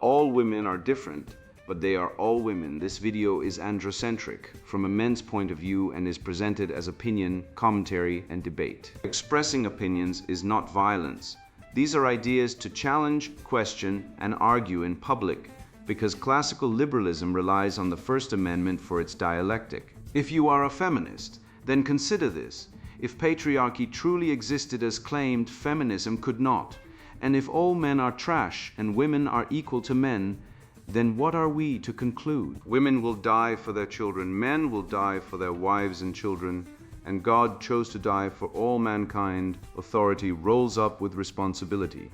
all women are different, but they are all women. This video is androcentric from a men's point of view and is presented as opinion, commentary, and debate. Expressing opinions is not violence. These are ideas to challenge, question, and argue in public, because classical liberalism relies on the First Amendment for its dialectic. If you are a feminist, then consider this. If patriarchy truly existed as claimed, feminism could not. And if all men are trash and women are equal to men, then what are we to conclude? Women will die for their children, men will die for their wives and children, and God chose to die for all mankind. Authority rolls up with responsibility.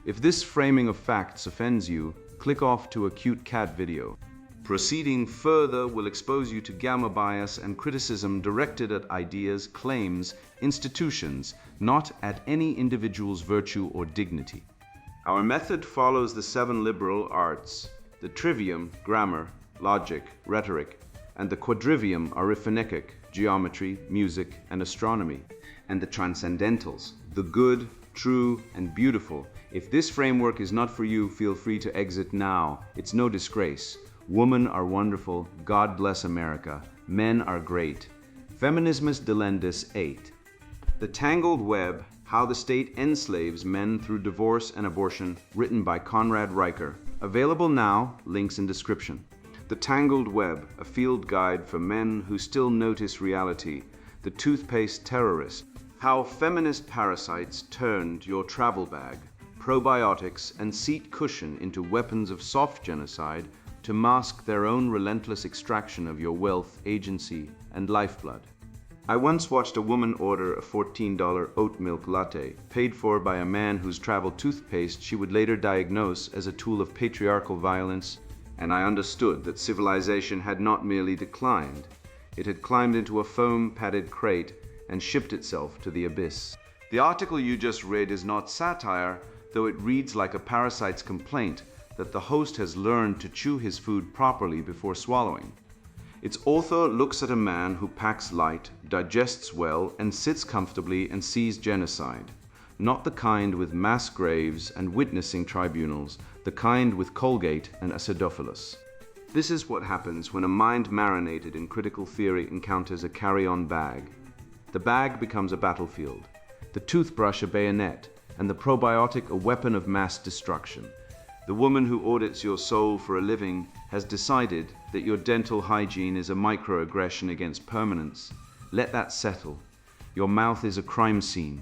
If this framing of facts offends you, click off to a cute cat video. Proceeding further will expose you to gamma bias and criticism directed at ideas, claims, institutions, not at any individual's virtue or dignity. Our method follows the 7 liberal arts: the trivium, grammar, logic, rhetoric, and the quadrivium, arithmetic, geometry, music, and astronomy, and the transcendentals, the good, true, and beautiful. If this framework is not for you, feel free to exit now. It's no disgrace. Women are wonderful. God bless America. Men are great. Feminismus delendus 8. The Tangled Web, How the State Enslaves Men Through Divorce and Abortion, written by Conrad Riker. Available now, links in description. The Tangled Web, a field guide for men who still notice reality. The Toothpaste Terrorist. How feminist parasites turned your travel bag, probiotics, and seat cushion into weapons of soft genocide to mask their own relentless extraction of your wealth, agency, and lifeblood. I once watched a woman order a $14 oat milk latte, paid for by a man whose travel toothpaste she would later diagnose as a tool of patriarchal violence, and I understood that civilization had not merely declined, it had climbed into a foam-padded crate and shipped itself to the abyss. The article you just read is not satire, though it reads like a parasite's complaint that the host has learned to chew his food properly before swallowing. Its author looks at a man who packs light, digests well, and sits comfortably and sees genocide. Not the kind with mass graves and witnessing tribunals, the kind with Colgate and acidophilus. This is what happens when a mind marinated in critical theory encounters a carry-on bag. The bag becomes a battlefield, the toothbrush a bayonet, and the probiotic a weapon of mass destruction. The woman who audits your soul for a living has decided that your dental hygiene is a microaggression against permanence. Let that settle. Your mouth is a crime scene.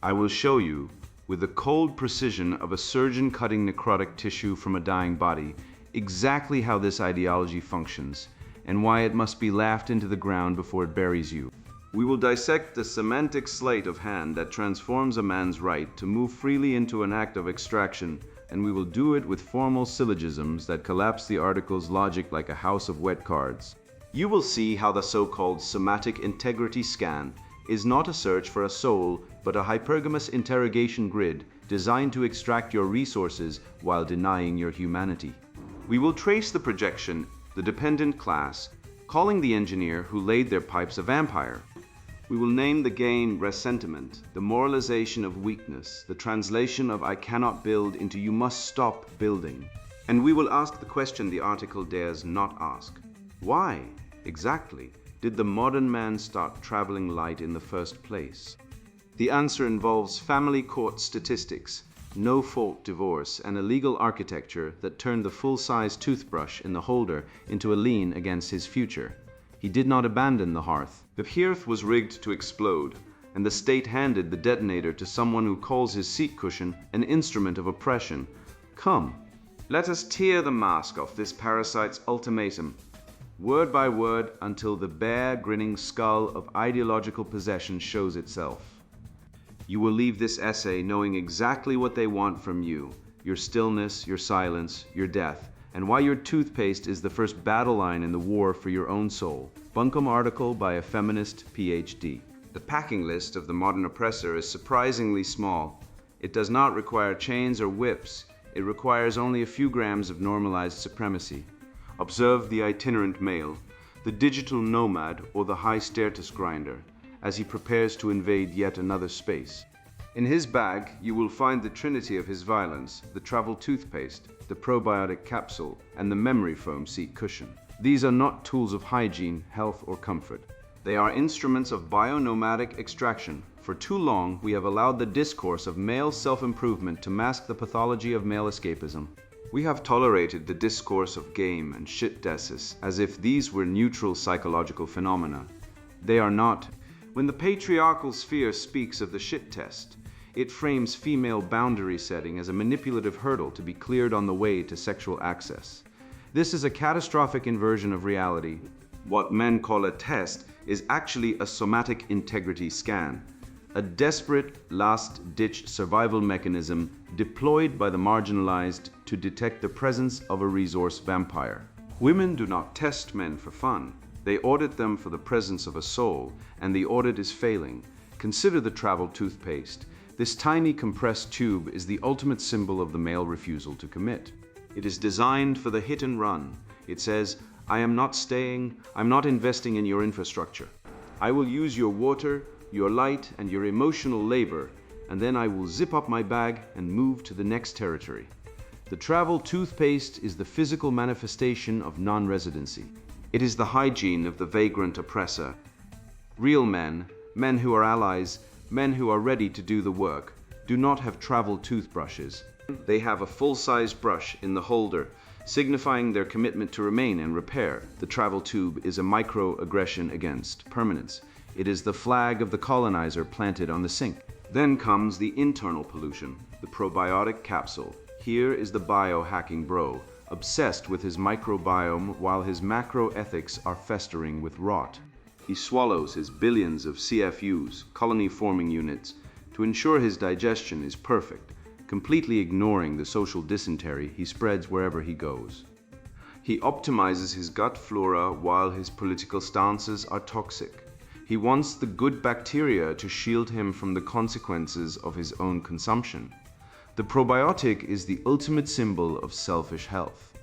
I will show you, with the cold precision of a surgeon cutting necrotic tissue from a dying body, exactly how this ideology functions and why it must be laughed into the ground before it buries you. We will dissect the semantic sleight of hand that transforms a man's right to move freely into an act of extraction, and we will do it with formal syllogisms that collapse the article's logic like a house of wet cards. You will see how the so-called somatic integrity scan is not a search for a soul, but a hypergamous interrogation grid designed to extract your resources while denying your humanity. We will trace the projection, the dependent class, calling the engineer who laid their pipes a vampire. We will name the game resentment, the moralization of weakness, the translation of I cannot build into you must stop building. And we will ask the question the article dares not ask. Why, exactly, did the modern man start traveling light in the first place? The answer involves family court statistics, no-fault divorce, and a legal architecture that turned the full-size toothbrush in the holder into a lien against his future. He did not abandon the hearth. The hearth was rigged to explode, and the state handed the detonator to someone who calls his seat cushion an instrument of oppression. Come, let us tear the mask off this parasite's ultimatum, word by word, until the bare, grinning skull of ideological possession shows itself. You will leave this essay knowing exactly what they want from you, your stillness, your silence, your death, and why your toothpaste is the first battle line in the war for your own soul. Bunkum article by a feminist PhD. The packing list of the modern oppressor is surprisingly small. It does not require chains or whips. It requires only a few grams of normalized supremacy. Observe the itinerant male, the digital nomad or the high status grinder, as he prepares to invade yet another space. In his bag, you will find the trinity of his violence: the travel toothpaste, the probiotic capsule, and the memory foam seat cushion. These are not tools of hygiene, health, or comfort. They are instruments of bionomadic extraction. For too long, we have allowed the discourse of male self-improvement to mask the pathology of male escapism. We have tolerated the discourse of game and shit-desis as if these were neutral psychological phenomena. They are not. When the patriarchal sphere speaks of the shit test, it frames female boundary setting as a manipulative hurdle to be cleared on the way to sexual access. This is a catastrophic inversion of reality. What men call a test is actually a somatic integrity scan, a desperate, last-ditch survival mechanism deployed by the marginalized to detect the presence of a resource vampire. Women do not test men for fun. They audit them for the presence of a soul, and the audit is failing. Consider the travel toothpaste. This tiny compressed tube is the ultimate symbol of the male refusal to commit. It is designed for the hit and run. It says, I am not staying, I'm not investing in your infrastructure. I will use your water, your light, and your emotional labor, and then I will zip up my bag and move to the next territory. The travel toothpaste is the physical manifestation of non-residency. It is the hygiene of the vagrant oppressor. Real men, men who are allies, men who are ready to do the work, do not have travel toothbrushes. They have a full-size brush in the holder, signifying their commitment to remain and repair. The travel tube is a microaggression against permanence. It is the flag of the colonizer planted on the sink. Then comes the internal pollution, the probiotic capsule. Here is the biohacking bro, obsessed with his microbiome while his macroethics are festering with rot. He swallows his billions of CFUs, colony-forming units, to ensure his digestion is perfect, completely ignoring the social dysentery he spreads wherever he goes. He optimizes his gut flora while his political stances are toxic. He wants the good bacteria to shield him from the consequences of his own consumption. The probiotic is the ultimate symbol of selfish health.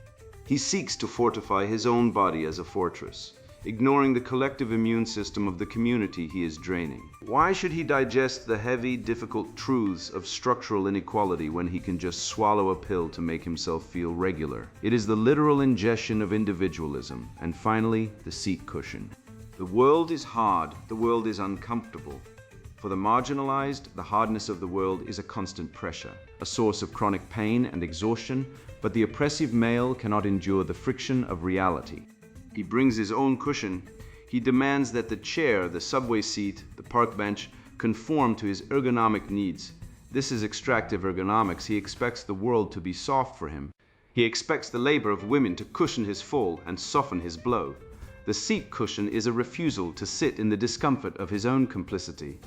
He seeks to fortify his own body as a fortress, ignoring the collective immune system of the community he is draining. Why should he digest the heavy, difficult truths of structural inequality when he can just swallow a pill to make himself feel regular? It is the literal ingestion of individualism. And finally, the seat cushion. The world is hard, the world is uncomfortable. For the marginalized, the hardness of the world is a constant pressure, a source of chronic pain and exhaustion, but the oppressive male cannot endure the friction of reality. He brings his own cushion. He demands that the chair, the subway seat, the park bench conform to his ergonomic needs. This is extractive ergonomics. He expects the world to be soft for him. He expects the labor of women to cushion his fall and soften his blow. The seat cushion is a refusal to sit in the discomfort of his own complicity.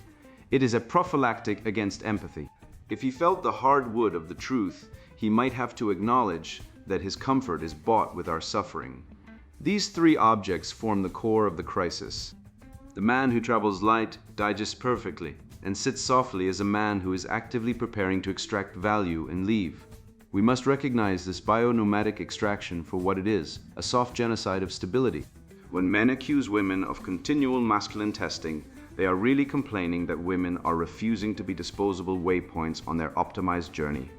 It is a prophylactic against empathy. If he felt the hard wood of the truth, he might have to acknowledge that his comfort is bought with our suffering. These three objects form the core of the crisis. The man who travels light digests perfectly and sits softly is a man who is actively preparing to extract value and leave. We must recognize this bionomadic extraction for what it is, a soft genocide of stability. When men accuse women of continual masculine testing, they are really complaining that women are refusing to be disposable waypoints on their optimized journey.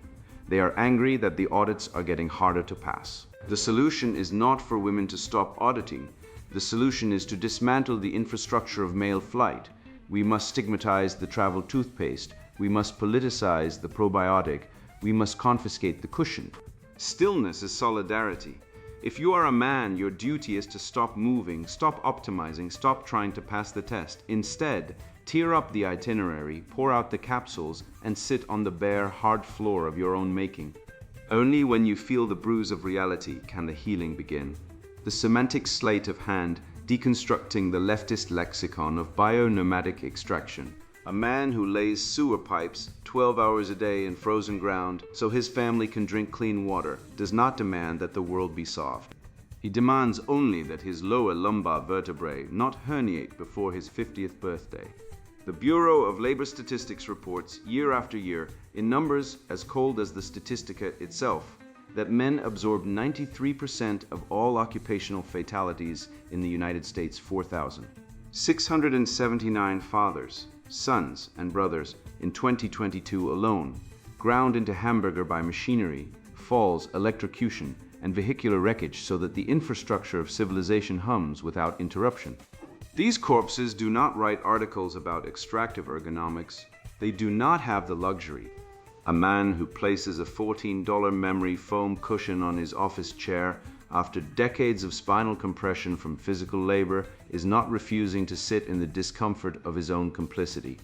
They are angry that the audits are getting harder to pass. The solution is not for women to stop auditing. The solution is to dismantle the infrastructure of male flight. We must stigmatize the travel toothpaste. We must politicize the probiotic. We must confiscate the cushion. Stillness is solidarity. If you are a man, your duty is to stop moving, stop optimizing, stop trying to pass the test. Instead, tear up the itinerary, pour out the capsules, and sit on the bare, hard floor of your own making. Only when you feel the bruise of reality can the healing begin. The semantic sleight of hand deconstructing the leftist lexicon of bionomadic extraction. A man who lays sewer pipes 12 hours a day in frozen ground so his family can drink clean water does not demand that the world be soft. He demands only that his lower lumbar vertebrae not herniate before his 50th birthday. The Bureau of Labor Statistics reports year after year, in numbers as cold as the Statistica itself, that men absorb 93% of all occupational fatalities in the United States 4,000. 679 fathers, sons and brothers in 2022 alone, ground into hamburger by machinery, falls, electrocution, and vehicular wreckage so that the infrastructure of civilization hums without interruption. These corpses do not write articles about extractive ergonomics. They do not have the luxury. A man who places a $14 memory foam cushion on his office chair after decades of spinal compression from physical labor is not refusing to sit in the discomfort of his own complicity.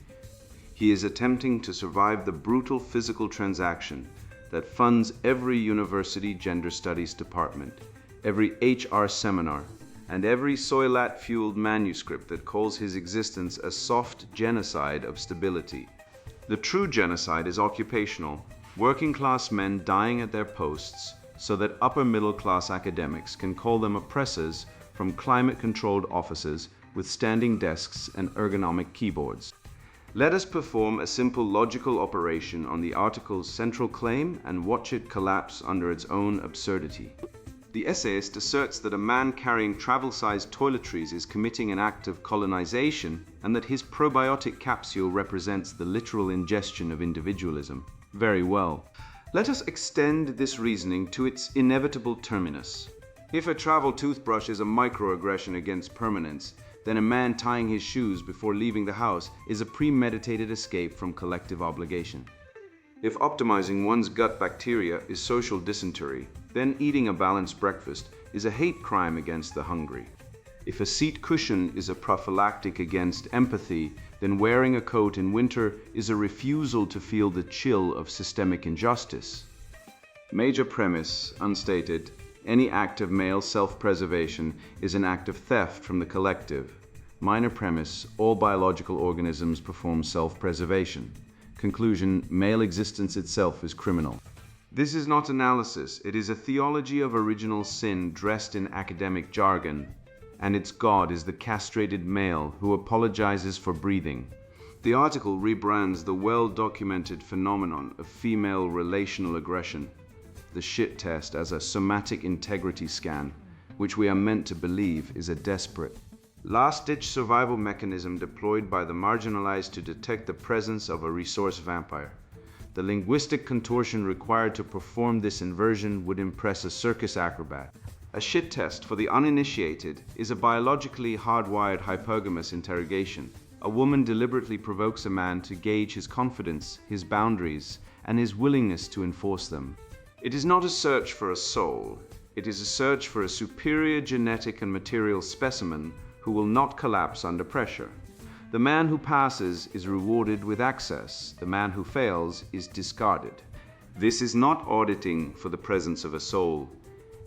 He is attempting to survive the brutal physical transaction that funds every university gender studies department, every HR seminar, and every Soylat-fueled manuscript that calls his existence a soft genocide of stability. The true genocide is occupational, working-class men dying at their posts so that upper-middle-class academics can call them oppressors from climate-controlled offices with standing desks and ergonomic keyboards. Let us perform a simple logical operation on the article's central claim and watch it collapse under its own absurdity. The essayist asserts that a man carrying travel-sized toiletries is committing an act of colonization and that his probiotic capsule represents the literal ingestion of individualism. Very well. Let us extend this reasoning to its inevitable terminus. If a travel toothbrush is a microaggression against permanence, then a man tying his shoes before leaving the house is a premeditated escape from collective obligation. If optimizing one's gut bacteria is social dysentery, then eating a balanced breakfast is a hate crime against the hungry. If a seat cushion is a prophylactic against empathy, then wearing a coat in winter is a refusal to feel the chill of systemic injustice. Major premise, unstated, any act of male self-preservation is an act of theft from the collective. Minor premise, all biological organisms perform self-preservation. Conclusion, male existence itself is criminal. This is not analysis, it is a theology of original sin dressed in academic jargon, and its god is the castrated male who apologizes for breathing. The article rebrands the well-documented phenomenon of female relational aggression, the shit test, as a somatic integrity scan, which we are meant to believe is a desperate, last-ditch survival mechanism deployed by the marginalized to detect the presence of a resource vampire. The linguistic contortion required to perform this inversion would impress a circus acrobat. A shit test for the uninitiated is a biologically hardwired hypogamous interrogation. A woman deliberately provokes a man to gauge his confidence, his boundaries, and his willingness to enforce them. It is not a search for a soul. It is a search for a superior genetic and material specimen who will not collapse under pressure. The man who passes is rewarded with access. The man who fails is discarded. This is not auditing for the presence of a soul.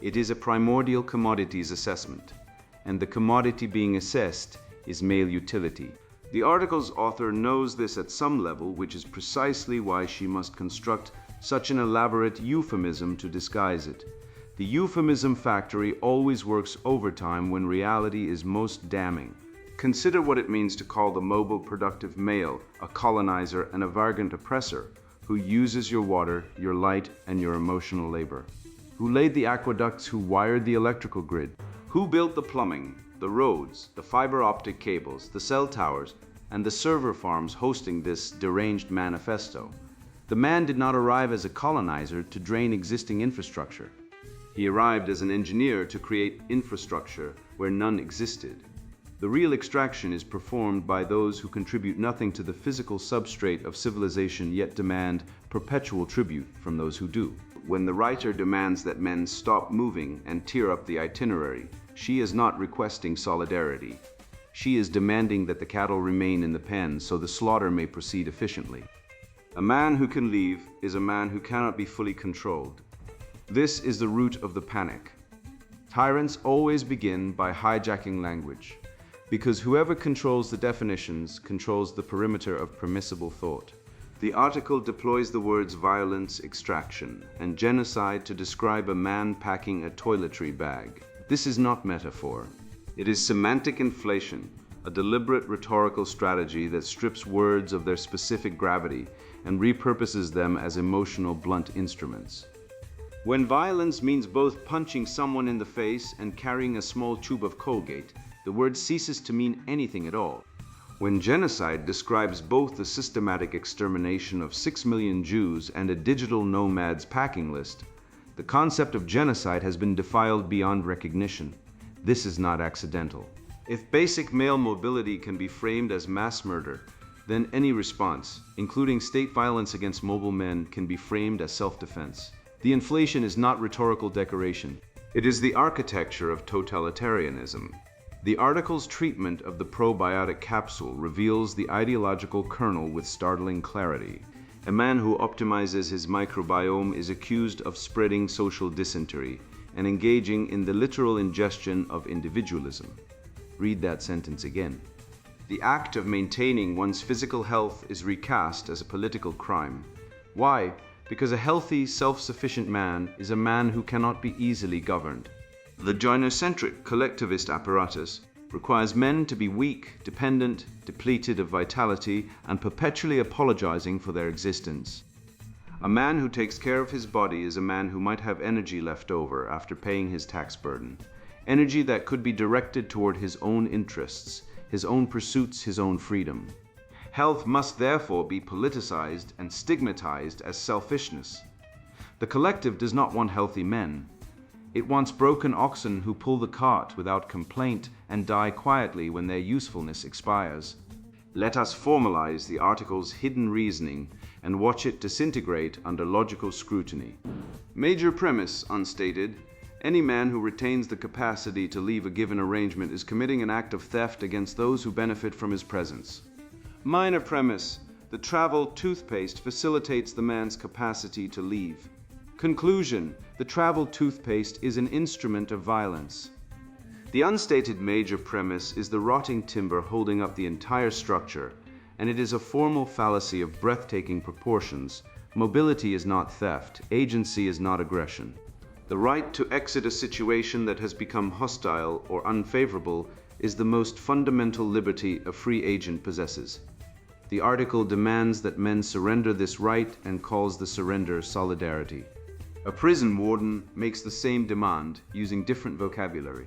It is a primordial commodities assessment, and the commodity being assessed is male utility. The article's author knows this at some level, which is precisely why she must construct such an elaborate euphemism to disguise it. The euphemism factory always works overtime when reality is most damning. Consider what it means to call the mobile productive male a colonizer and a vagrant oppressor who uses your water, your light, and your emotional labor. Who laid the aqueducts, who wired the electrical grid? Who built the plumbing, the roads, the fiber optic cables, the cell towers, and the server farms hosting this deranged manifesto? The man did not arrive as a colonizer to drain existing infrastructure. He arrived as an engineer to create infrastructure where none existed. The real extraction is performed by those who contribute nothing to the physical substrate of civilization yet demand perpetual tribute from those who do. When the writer demands that men stop moving and tear up the itinerary, she is not requesting solidarity. She is demanding that the cattle remain in the pen so the slaughter may proceed efficiently. A man who can leave is a man who cannot be fully controlled. This is the root of the panic. Tyrants always begin by hijacking language, because whoever controls the definitions controls the perimeter of permissible thought. The article deploys the words violence, extraction, and genocide to describe a man packing a toiletry bag. This is not metaphor. It is semantic inflation, a deliberate rhetorical strategy that strips words of their specific gravity and repurposes them as emotional blunt instruments. When violence means both punching someone in the face and carrying a small tube of Colgate, the word ceases to mean anything at all. When genocide describes both the systematic extermination of 6 million Jews and a digital nomad's packing list, the concept of genocide has been defiled beyond recognition. This is not accidental. If basic male mobility can be framed as mass murder, then any response, including state violence against mobile men, can be framed as self-defense. The inflation is not rhetorical decoration. It is the architecture of totalitarianism. The article's treatment of the probiotic capsule reveals the ideological kernel with startling clarity. A man who optimizes his microbiome is accused of spreading social dysentery and engaging in the literal ingestion of individualism. Read that sentence again. The act of maintaining one's physical health is recast as a political crime. Why? Because a healthy, self-sufficient man is a man who cannot be easily governed. The gynocentric collectivist apparatus requires men to be weak, dependent, depleted of vitality, and perpetually apologizing for their existence. A man who takes care of his body is a man who might have energy left over after paying his tax burden. Energy that could be directed toward his own interests, his own pursuits, his own freedom. Health must therefore be politicized and stigmatized as selfishness. The collective does not want healthy men. It wants broken oxen who pull the cart without complaint and die quietly when their usefulness expires. Let us formalize the article's hidden reasoning and watch it disintegrate under logical scrutiny. Major premise, unstated. Any man who retains the capacity to leave a given arrangement is committing an act of theft against those who benefit from his presence. Minor premise. The travel toothpaste facilitates the man's capacity to leave. Conclusion. The travel toothpaste is an instrument of violence. The unstated major premise is the rotting timber holding up the entire structure, and it is a formal fallacy of breathtaking proportions. Mobility is not theft. Agency is not aggression. The right to exit a situation that has become hostile or unfavorable is the most fundamental liberty a free agent possesses. The article demands that men surrender this right and calls the surrender solidarity. A prison warden makes the same demand using different vocabulary.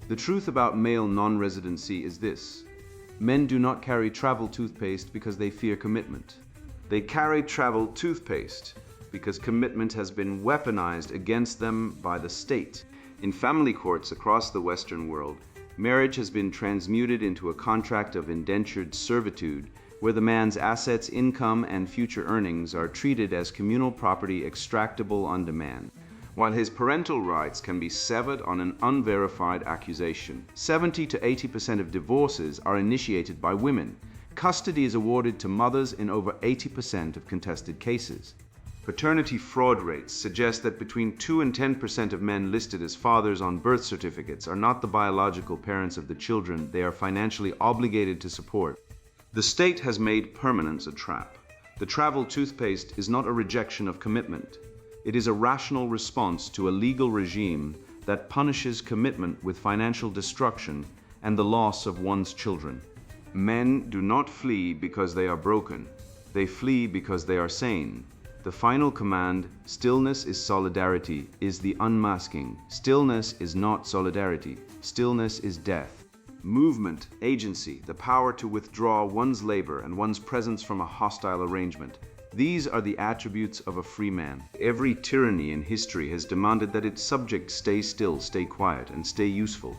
The truth about male non-residency is this: men do not carry travel toothpaste because they fear commitment. They carry travel toothpaste because commitment has been weaponized against them by the state. In family courts across the Western world, marriage has been transmuted into a contract of indentured servitude where the man's assets, income, and future earnings are treated as communal property extractable on demand, while his parental rights can be severed on an unverified accusation. 70 to 80% of divorces are initiated by women. Custody is awarded to mothers in over 80% of contested cases. Paternity fraud rates suggest that between 2 and 10% of men listed as fathers on birth certificates are not the biological parents of the children they are financially obligated to support. The state has made permanence a trap. The travel toothpaste is not a rejection of commitment. It is a rational response to a legal regime that punishes commitment with financial destruction and the loss of one's children. Men do not flee because they are broken. They flee because they are sane. The final command, stillness is solidarity, is the unmasking. Stillness is not solidarity. Stillness is death. Movement, agency, the power to withdraw one's labor and one's presence from a hostile arrangement. These are the attributes of a free man. Every tyranny in history has demanded that its subjects stay still, stay quiet, and stay useful.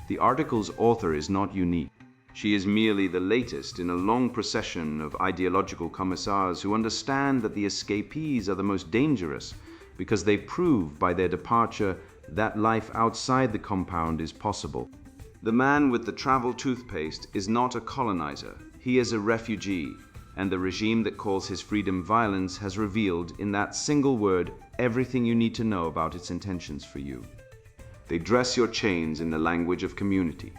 The article's author is not unique. She is merely the latest in a long procession of ideological commissars who understand that the escapees are the most dangerous because they prove by their departure that life outside the compound is possible. The man with the travel toothpaste is not a colonizer. He is a refugee, and the regime that calls his freedom violence has revealed in that single word everything you need to know about its intentions for you. They dress your chains in the language of community.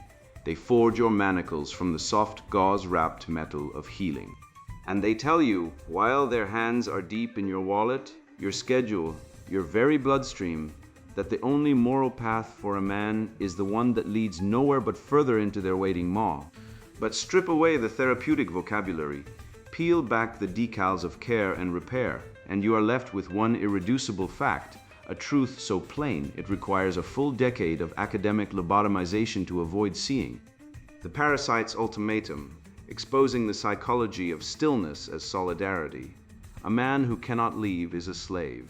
They forge your manacles from the soft gauze-wrapped metal of healing. And they tell you, while their hands are deep in your wallet, your schedule, your very bloodstream, that the only moral path for a man is the one that leads nowhere but further into their waiting maw. But strip away the therapeutic vocabulary, peel back the decals of care and repair, and you are left with one irreducible fact, a truth so plain it requires a full decade of academic lobotomization to avoid seeing. The parasite's ultimatum, exposing the psychology of stillness as solidarity. A man who cannot leave is a slave.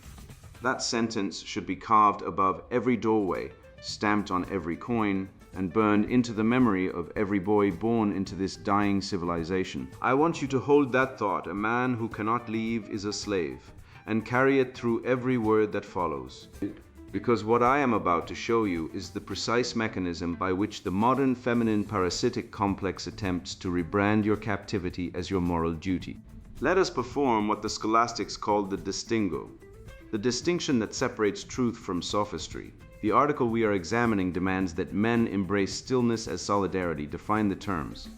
That sentence should be carved above every doorway, stamped on every coin, and burned into the memory of every boy born into this dying civilization. I want you to hold that thought, a man who cannot leave is a slave, and carry it through every word that follows. Because what I am about to show you is the precise mechanism by which the modern feminine parasitic complex attempts to rebrand your captivity as your moral duty. Let us perform what the scholastics called the distingo, the distinction that separates truth from sophistry. The article we are examining demands that men embrace stillness as solidarity. Define the terms.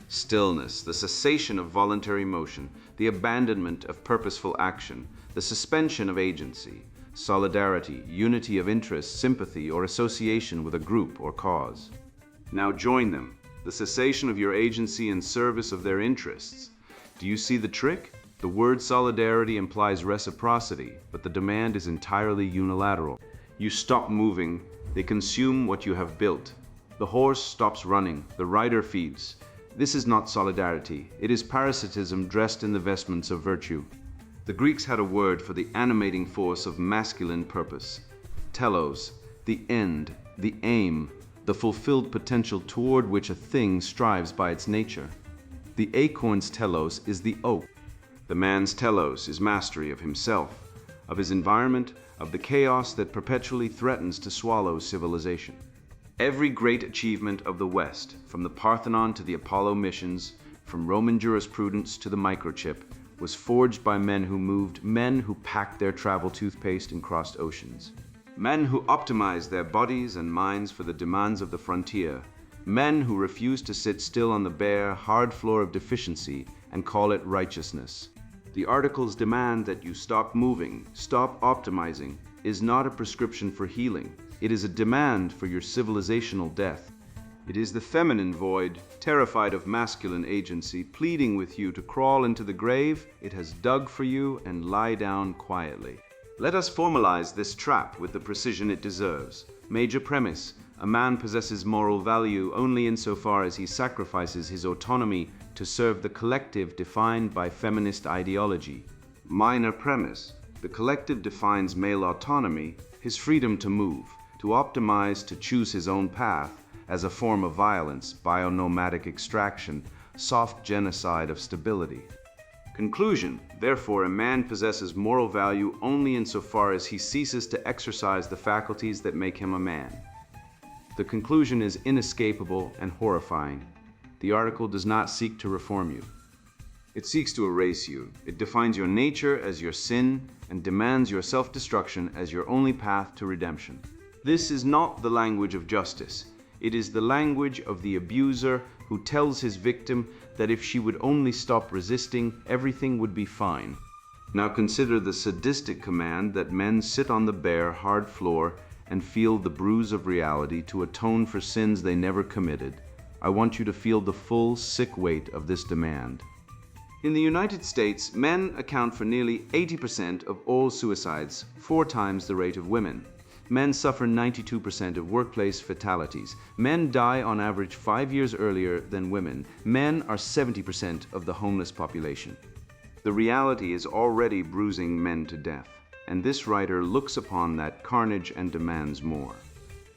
Stillness, the cessation of voluntary motion, the abandonment of purposeful action, the suspension of agency. Solidarity, unity of interest, sympathy, or association with a group or cause. Now join them, the cessation of your agency in service of their interests. Do you see the trick? The word solidarity implies reciprocity, but the demand is entirely unilateral. You stop moving, they consume what you have built. The horse stops running, the rider feeds. This is not solidarity, it is parasitism dressed in the vestments of virtue. The Greeks had a word for the animating force of masculine purpose. Telos, the end, the aim, the fulfilled potential toward which a thing strives by its nature. The acorn's telos is the oak. The man's telos is mastery of himself, of his environment, of the chaos that perpetually threatens to swallow civilization. Every great achievement of the West, from the Parthenon to the Apollo missions, from Roman jurisprudence to the microchip, was forged by men who moved, men who packed their travel toothpaste and crossed oceans, men who optimized their bodies and minds for the demands of the frontier, men who refused to sit still on the bare, hard floor of deficiency and call it righteousness. The article's demand that you stop moving, stop optimizing, is not a prescription for healing. It is a demand for your civilizational death. It is the feminine void, terrified of masculine agency, pleading with you to crawl into the grave it has dug for you and lie down quietly. Let us formalize this trap with the precision it deserves. Major premise: a man possesses moral value only insofar as he sacrifices his autonomy to serve the collective defined by feminist ideology. Minor premise: the collective defines male autonomy, his freedom to move, to optimize, to choose his own path, as a form of violence, bionomadic extraction, soft genocide of stability. Conclusion: therefore, a man possesses moral value only insofar as he ceases to exercise the faculties that make him a man. The conclusion is inescapable and horrifying. The article does not seek to reform you. It seeks to erase you. It defines your nature as your sin and demands your self-destruction as your only path to redemption. This is not the language of justice. It is the language of the abuser who tells his victim that if she would only stop resisting, everything would be fine. Now consider the sadistic command that men sit on the bare, hard floor and feel the bruise of reality to atone for sins they never committed. I want you to feel the full, sick weight of this demand. In the United States, men account for nearly 80% of all suicides, 4 times the rate of women. Men suffer 92% of workplace fatalities. Men die on average 5 years earlier than women. Men are 70% of the homeless population. The reality is already bruising men to death, and this writer looks upon that carnage and demands more.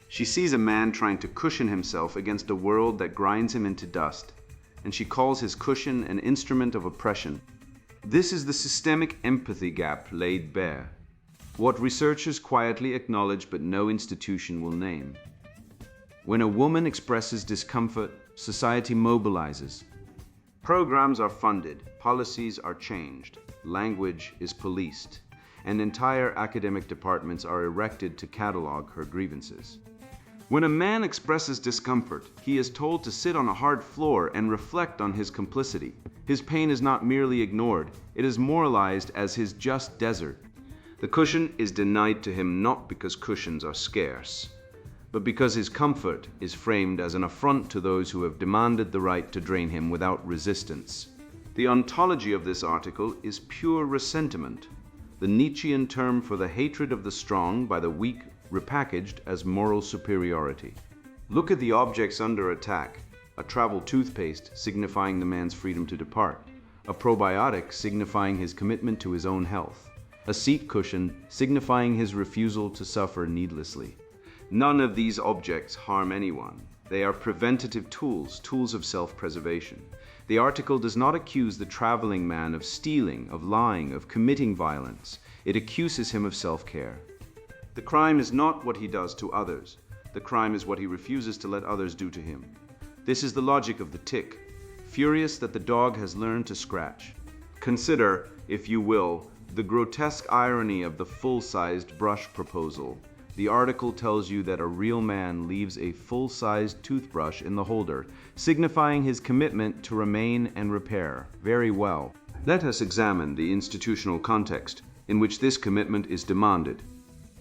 She sees a man trying to cushion himself against a world that grinds him into dust, and she calls his cushion an instrument of oppression. This is the systemic empathy gap laid bare. What researchers quietly acknowledge but no institution will name. When a woman expresses discomfort, society mobilizes. Programs are funded, policies are changed, language is policed, and entire academic departments are erected to catalog her grievances. When a man expresses discomfort, he is told to sit on a hard floor and reflect on his complicity. His pain is not merely ignored, it is moralized as his just desert. The cushion is denied to him not because cushions are scarce, but because his comfort is framed as an affront to those who have demanded the right to drain him without resistance. The ontology of this article is pure ressentiment, the Nietzschean term for the hatred of the strong by the weak repackaged as moral superiority. Look at the objects under attack: a travel toothpaste signifying the man's freedom to depart, a probiotic signifying his commitment to his own health, a seat cushion signifying his refusal to suffer needlessly. None of these objects harm anyone. They are preventative tools, tools of self-preservation. The article does not accuse the traveling man of stealing, of lying, of committing violence. It accuses him of self-care. The crime is not what he does to others. The crime is what he refuses to let others do to him. This is the logic of the tick, furious that the dog has learned to scratch. Consider, if you will, the grotesque irony of the full-sized brush proposal. The article tells you that a real man leaves a full-sized toothbrush in the holder, signifying his commitment to remain and repair. Very well. Let us examine the institutional context in which this commitment is demanded.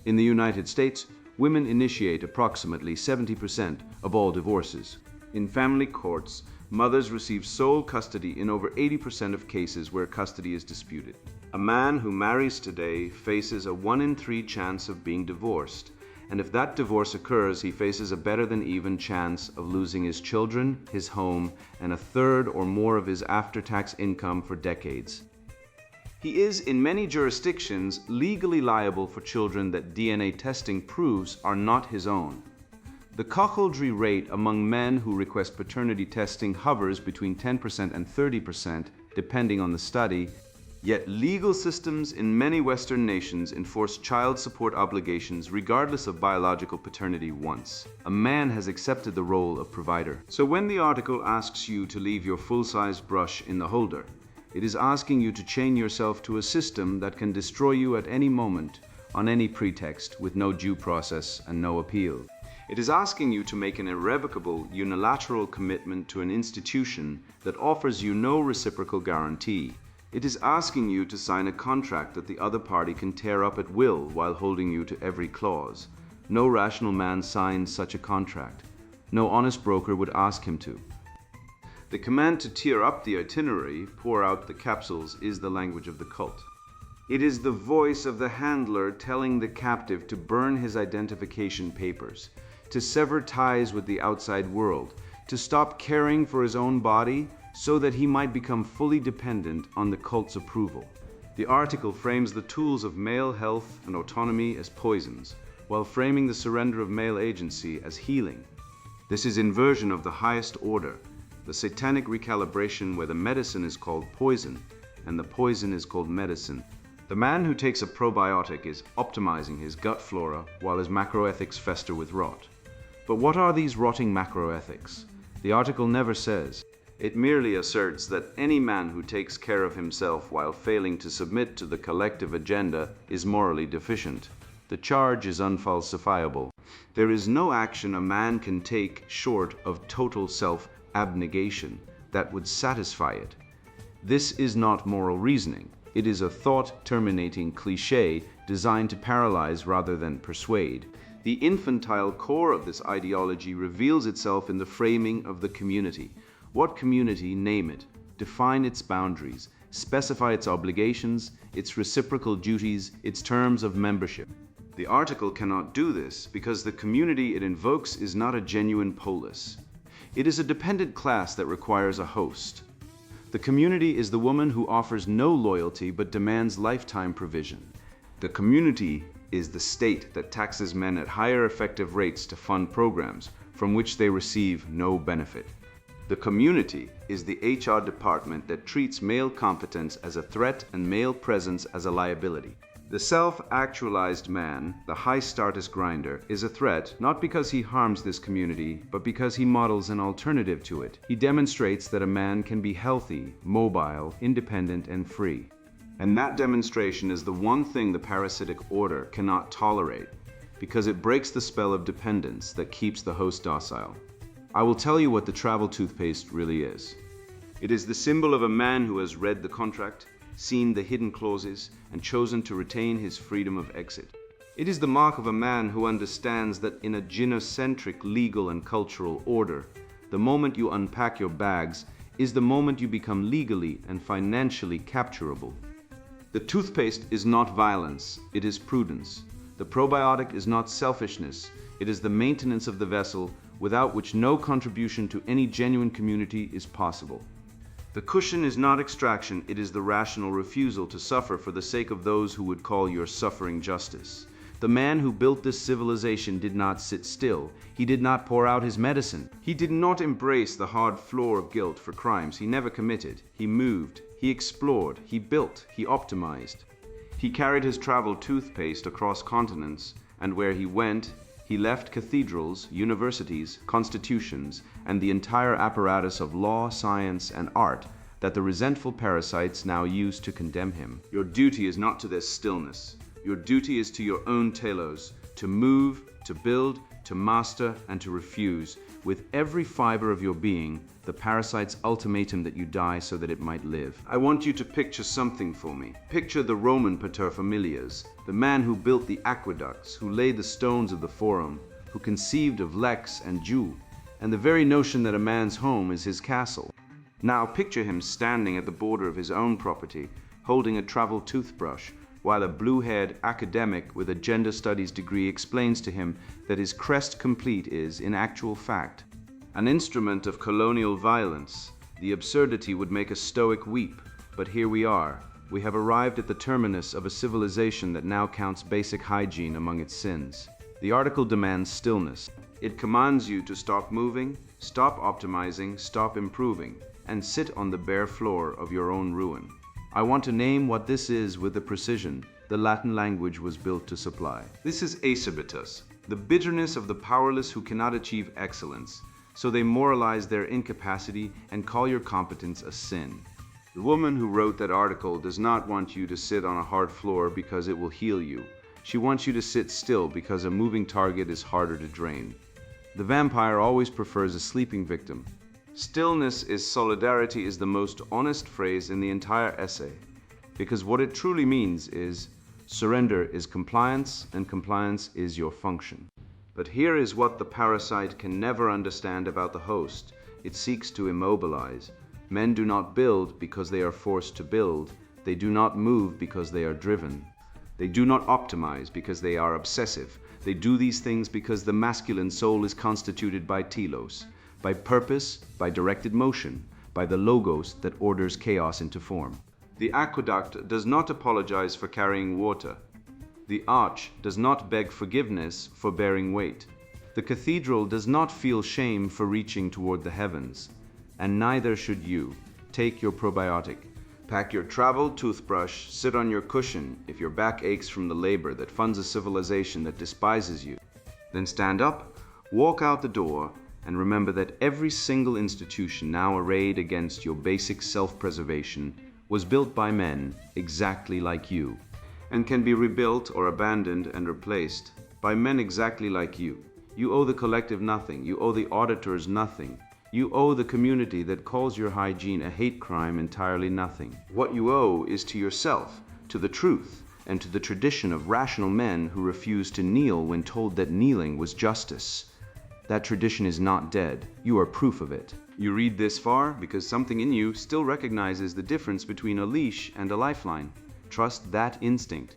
In the United States, women initiate approximately 70% of all divorces. In family courts, mothers receive sole custody in over 80% of cases where custody is disputed. A man who marries today faces a 1 in 3 chance of being divorced, and if that divorce occurs, he faces a better than even chance of losing his children, his home, and a third or more of his after-tax income for decades. He is, in many jurisdictions, legally liable for children that DNA testing proves are not his own. The cuckoldry rate among men who request paternity testing hovers between 10% and 30%, depending on the study. Yet legal systems in many Western nations enforce child support obligations regardless of biological paternity once a man has accepted the role of provider. So when the article asks you to leave your full-sized brush in the holder, it is asking you to chain yourself to a system that can destroy you at any moment, on any pretext, with no due process and no appeal. It is asking you to make an irrevocable, unilateral commitment to an institution that offers you no reciprocal guarantee. It is asking you to sign a contract that the other party can tear up at will while holding you to every clause. No rational man signs such a contract. No honest broker would ask him to. The command to tear up the itinerary, pour out the capsules, is the language of the cult. It is the voice of the handler telling the captive to burn his identification papers, to sever ties with the outside world, to stop caring for his own body, so that he might become fully dependent on the cult's approval. The article frames the tools of male health and autonomy as poisons, while framing the surrender of male agency as healing. This is inversion of the highest order, the satanic recalibration where the medicine is called poison and the poison is called medicine. The man who takes a probiotic is optimizing his gut flora while his macroethics fester with rot. But what are these rotting macroethics? The article never says. It merely asserts that any man who takes care of himself while failing to submit to the collective agenda is morally deficient. The charge is unfalsifiable. There is no action a man can take short of total self-abnegation that would satisfy it. This is not moral reasoning. It is a thought-terminating cliché designed to paralyze rather than persuade. The infantile core of this ideology reveals itself in the framing of the community. What community? Name it. Define its boundaries. Specify its obligations, its reciprocal duties, its terms of membership. The article cannot do this because the community it invokes is not a genuine polis. It is a dependent class that requires a host. The community is the woman who offers no loyalty but demands lifetime provision. The community is the state that taxes men at higher effective rates to fund programs from which they receive no benefit. The community is the HR department that treats male competence as a threat and male presence as a liability. The self-actualized man, the high-status grinder, is a threat not because he harms this community, but because he models an alternative to it. He demonstrates that a man can be healthy, mobile, independent, and free. And that demonstration is the one thing the parasitic order cannot tolerate, because it breaks the spell of dependence that keeps the host docile. I will tell you what the travel toothpaste really is. It is the symbol of a man who has read the contract, seen the hidden clauses, and chosen to retain his freedom of exit. It is the mark of a man who understands that in a genocentric legal and cultural order, the moment you unpack your bags is the moment you become legally and financially capturable. The toothpaste is not violence, it is prudence. The probiotic is not selfishness, it is the maintenance of the vessel without which no contribution to any genuine community is possible. The cushion is not extraction, it is the rational refusal to suffer for the sake of those who would call your suffering justice. The man who built this civilization did not sit still. He did not pour out his medicine. He did not embrace the hard floor of guilt for crimes he never committed. He moved, he explored, he built, he optimized. He carried his travel toothpaste across continents, and where he went, he left cathedrals, universities, constitutions, and the entire apparatus of law, science, and art that the resentful parasites now use to condemn him. Your duty is not to their stillness. Your duty is to your own telos, to move, to build, to master, and to refuse, with every fiber of your being, the parasite's ultimatum that you die so that it might live. I want you to picture something for me. Picture the Roman paterfamilias, the man who built the aqueducts, who laid the stones of the forum, who conceived of lex and jus, and the very notion that a man's home is his castle. Now picture him standing at the border of his own property, holding a travel toothbrush, while a blue-haired academic with a gender studies degree explains to him that his crest complete is, in actual fact, an instrument of colonial violence. The absurdity would make a Stoic weep, but here we are. We have arrived at the terminus of a civilization that now counts basic hygiene among its sins. The article demands stillness. It commands you to stop moving, stop optimizing, stop improving, and sit on the bare floor of your own ruin. I want to name what this is with the precision the Latin language was built to supply. This is acebitus, the bitterness of the powerless who cannot achieve excellence, so they moralize their incapacity and call your competence a sin. The woman who wrote that article does not want you to sit on a hard floor because it will heal you. She wants you to sit still because a moving target is harder to drain. The vampire always prefers a sleeping victim. Stillness is solidarity is the most honest phrase in the entire essay, because what it truly means is surrender is compliance, and compliance is your function. But here is what the parasite can never understand about the host. It seeks to immobilize. Men do not build because they are forced to build. They do not move because they are driven. They do not optimize because they are obsessive. They do these things because the masculine soul is constituted by telos, by purpose, by directed motion, by the logos that orders chaos into form. The aqueduct does not apologize for carrying water. The arch does not beg forgiveness for bearing weight. The cathedral does not feel shame for reaching toward the heavens. And neither should you. Take your probiotic. Pack your travel toothbrush, sit on your cushion if your back aches from the labor that funds a civilization that despises you. Then stand up, walk out the door, and remember that every single institution now arrayed against your basic self-preservation was built by men exactly like you, and can be rebuilt or abandoned and replaced by men exactly like you. You owe the collective nothing. You owe the auditors nothing. You owe the community that calls your hygiene a hate crime entirely nothing. What you owe is to yourself, to the truth, and to the tradition of rational men who refused to kneel when told that kneeling was justice. That tradition is not dead. You are proof of it. You read this far because something in you still recognizes the difference between a leash and a lifeline. Trust that instinct.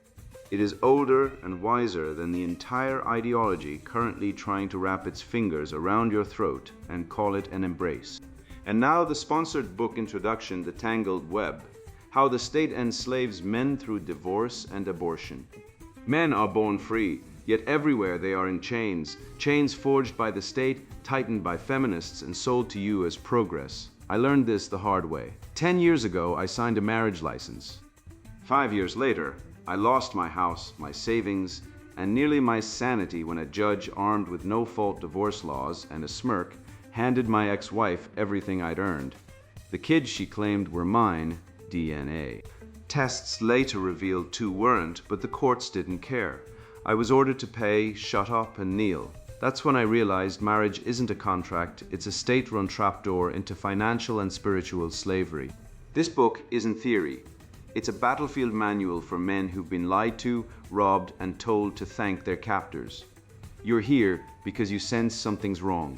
It is older and wiser than the entire ideology currently trying to wrap its fingers around your throat and call it an embrace. And now the sponsored book introduction, The Tangled Web, How the State Enslaves Men Through Divorce and Abortion. Men are born free, yet everywhere they are in chains, chains forged by the state, tightened by feminists, and sold to you as progress. I learned this the hard way. 10 years ago, I signed a marriage license. 5 years later, I lost my house, my savings, and nearly my sanity when a judge armed with no-fault divorce laws and a smirk handed my ex-wife everything I'd earned. The kids she claimed were mine, DNA. Tests later revealed 2 weren't, but the courts didn't care. I was ordered to pay, shut up, and kneel. That's when I realized marriage isn't a contract, it's a state-run trapdoor into financial and spiritual slavery. This book isn't theory. It's a battlefield manual for men who've been lied to, robbed, and told to thank their captors. You're here because you sense something's wrong.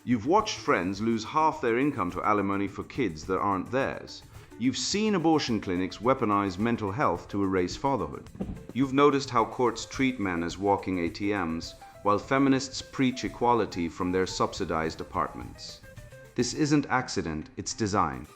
You've watched friends lose half their income to alimony for kids that aren't theirs. You've seen abortion clinics weaponize mental health to erase fatherhood. You've noticed how courts treat men as walking ATMs, while feminists preach equality from their subsidized apartments. This isn't accident, it's design.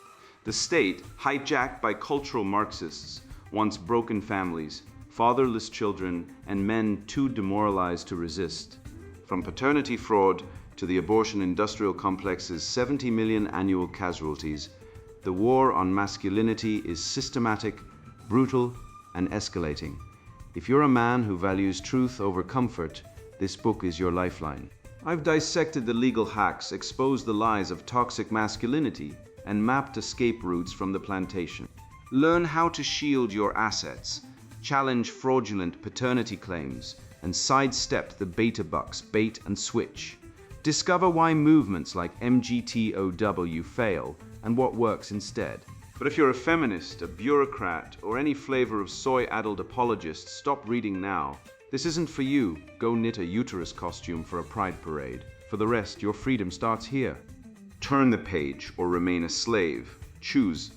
The state, hijacked by cultural Marxists, wants broken families, fatherless children, and men too demoralized to resist. From paternity fraud to the abortion industrial complex's 70 million annual casualties, the war on masculinity is systematic, brutal, and escalating. If you're a man who values truth over comfort, this book is your lifeline. I've dissected the legal hacks, exposed the lies of toxic masculinity, and mapped escape routes from the plantation. Learn how to shield your assets, challenge fraudulent paternity claims, and sidestep the beta bucks, bait and switch. Discover why movements like MGTOW fail and what works instead. But if you're a feminist, a bureaucrat, or any flavor of soy-addled apologist, stop reading now. This isn't for you. Go knit a uterus costume for a pride parade. For the rest, your freedom starts here. Turn the page or remain a slave. Choose.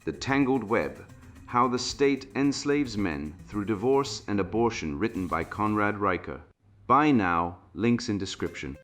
The Tangled Web: How the State Enslaves Men Through Divorce and Abortion, written by Conrad Reicher. Buy now, links in description.